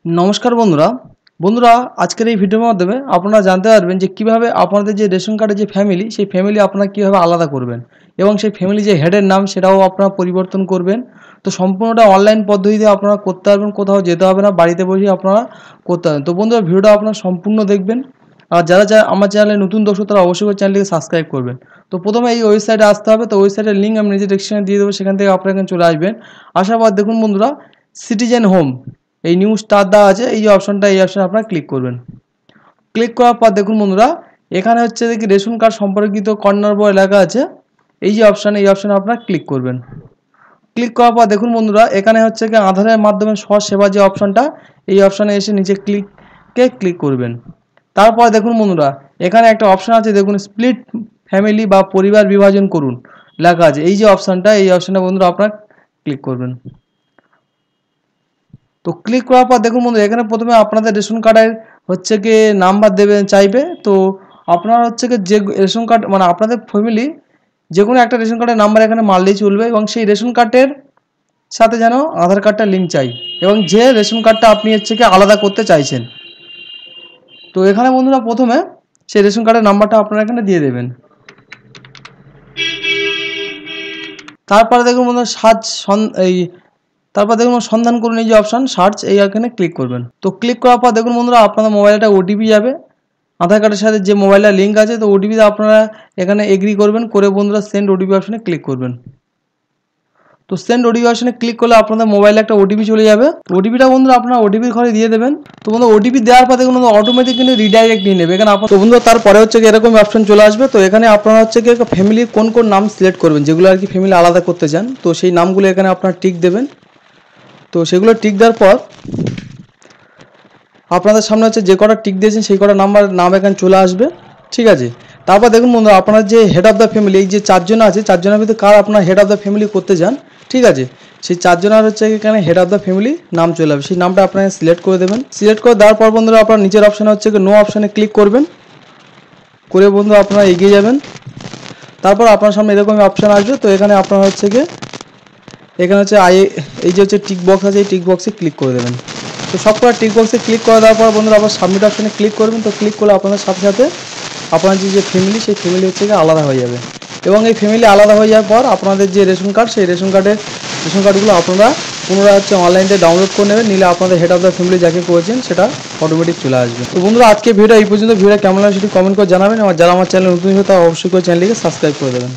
नमस्कार बंधुरा बंधुरा आजकेर এই ভিডিওর মাধ্যমে আপনারা জানতে পারবেন যে কিভাবে আপনাদের যে রেশন কার্ডের যে ফ্যামিলি সেই ফ্যামিলি আপনারা কিভাবে আলাদা করবেন এবং সেই ফ্যামিলি যে হেডের নাম সেটাও আপনারা পরিবর্তন করবেন। তো সম্পূর্ণটা অনলাইন পদ্ধতিতে আপনারা করতে পারবেন, কোথাও যেতে হবে না, বাড়িতে বসেই আপনারা করতে পারবেন। তো বন্ধুরা ভিডিওটা আপনারা সম্পূর্ণ দেখবেন আর যারা আমার চ্যানেলে নতুন দর্শক তারা অবশ্যই চ্যানেলটিকে সাবস্ক্রাইব করবেন। তো প্রথমে এই ওয়েবসাইটে আসতে হবে। তো ওয়েবসাইটের লিঙ্ক আমি নিচে ডেসক্রিপশনে দিয়ে দেবো, সেখান থেকে আপনারা এখানে চলে আসবেন। আসার পর দেখুন বন্ধুরা সিটিজেন হোম এই নিউ স্টার দেওয়া আছে, এই যে অপশনটা এই অপশনে আপনারা ক্লিক করবেন। ক্লিক করার পর দেখুন বন্ধুরা এখানে হচ্ছে দেখি রেশন কার্ড সম্পর্কিত কর্নার বয় লেখা আছে, এই যে অপশন এই অপশনে আপনারা ক্লিক করবেন। ক্লিক করার পর দেখুন বন্ধুরা এখানে হচ্ছে কি আধারের মাধ্যমে স্বসেবা যে অপশনটা এই অপশনে এসে নিচে ক্লিক করবেন। তারপর দেখুন বন্ধুরা এখানে একটা অপশন আছে, দেখুন স্প্লিট ফ্যামিলি বা পরিবার বিভাজন করুন লেখা আছে, এই যে অপশনটা এই অপশনে বন্ধুরা আপনারা ক্লিক করবেন। তো ক্লিক করার পর দেখুন বন্ধুরা এখানে প্রথমে আপনাদের রেশন কার্ডের হচ্ছে কি নাম্বার দেবেন চাইবে। তো আপনারা হচ্ছে কি যে রেশন কার্ড মানে আপনাদের ফ্যামিলি যে কোনো একটা রেশন কার্ডের নাম্বার এখানে মারলেই চলবে এবং সেই রেশন কার্ডের সাথে যেন আধার কার্ডটা লিঙ্ক চাই এবং যে রেশন কার্ডটা আপনি হচ্ছে কি আলাদা করতে চাইছেন। তো এখানে বন্ধুরা প্রথমে সেই রেশন কার্ডের নাম্বারটা আপনারা এখানে দিয়ে দেবেন। তারপরে দেখুন বন্ধুরা তারপর দেখুন সন্ধান করুন, এই যে অপশন সার্চ এই এখানে ক্লিক করবেন। তো ক্লিক করার পর দেখুন বন্ধুরা আপনাদের মোবাইলটা ওটিপি যাবে আধার কার্ডের সাথে যে মোবাইলটা লিঙ্ক আছে। তো ওটিপিতে আপনারা এখানে এগ্রি করবেন, করে বন্ধুরা সেন্ড ওটিপি অপশনে ক্লিক করবেন। তো সেন্ড ওটিপি অপশনে ক্লিক করলে আপনাদের মোবাইলে একটা ওটিপি চলে যাবে। ওটিপিটা বন্ধুরা আপনারা ওটিপির ঘরে দিয়ে দেবেন। তো বন্ধুরা ওটিপি দেওয়ার পর দেখুন অটোমেটিক কিন্তু রিডাইরেক্ট নিয়ে নেবে এখানে আপনার। তো বন্ধুরা তারপরে হচ্ছে কি এরকম অপশন চলে আসবে। তো এখানে আপনারা হচ্ছে কি ফ্যামিলির কোন কোন নাম সিলেক্ট করবেন যেগুলো আর কি ফ্যামিলি আলাদা করতে চান, তো সেই নামগুলো এখানে আপনারা টিক দেবেন। তো সেগুলো টিক দেওয়ার পর আপনাদের সামনে হচ্ছে যে কটা টিক দিয়েছেন সেই কটা নাম এখানে চলে আসবে, ঠিক আছে। তারপর দেখুন বন্ধুরা আপনার যে হেড অফ দ্য ফ্যামিলি এই যে চারজন আছে, চারজনের ভিতরে কার আপনার হেড অফ দ্য ফ্যামিলি করতে চান, ঠিক আছে, সেই চারজনের হচ্ছে এখানে হেড অফ দ্য ফ্যামিলি নাম চলে যাবে, সেই নামটা আপনারা সিলেক্ট করে দেবেন। সিলেক্ট করে দেওয়ার পর বন্ধুরা আপনার নিচের অপশানে হচ্ছে নো অপশানে ক্লিক করবেন, করে বন্ধু আপনারা এগিয়ে যাবেন। তারপর আপনার সামনে এরকমই অপশান আসবে। তো এখানে আপনারা হচ্ছে কি এখানে হচ্ছে এই যে হচ্ছে টিক বক্স আছে এই টিক বক্সে ক্লিক করে দেবেন। তো সব কটা টিক বক্সে ক্লিক করে দেওয়ার পর বন্ধুরা আবার সাবমিট অপশানে ক্লিক করবেন। তো ক্লিক করলে আপনাদের সাথে সাথে আপনার যে ফ্যামিলি সেই ফ্যামিলি হচ্ছে আলাদা হয়ে যাবে এবং এই ফ্যামিলি আলাদা হয়ে যাওয়ার পর আপনাদের যে রেশন কার্ড সেই রেশন কার্ডগুলো আপনারা পুনরায় হচ্ছে অনলাইনে ডাউনলোড করে নেবেন, নিলে আপনাদের হেড অফ দ্য ফ্যামিলি যাকে করেছেন সেটা অটোমেটিক চলে আসবে। তো বন্ধুরা আজকে ভিডিও এই পর্যন্ত। ভিডিও কেমন লাগে সেটি কমেন্ট করে জানাবেন এবং যারা আমার চ্যানেল নতুন হয়ে তারা অবশ্যই করে চ্যানেলটিকে সাবস্ক্রাইব করে দেবেন।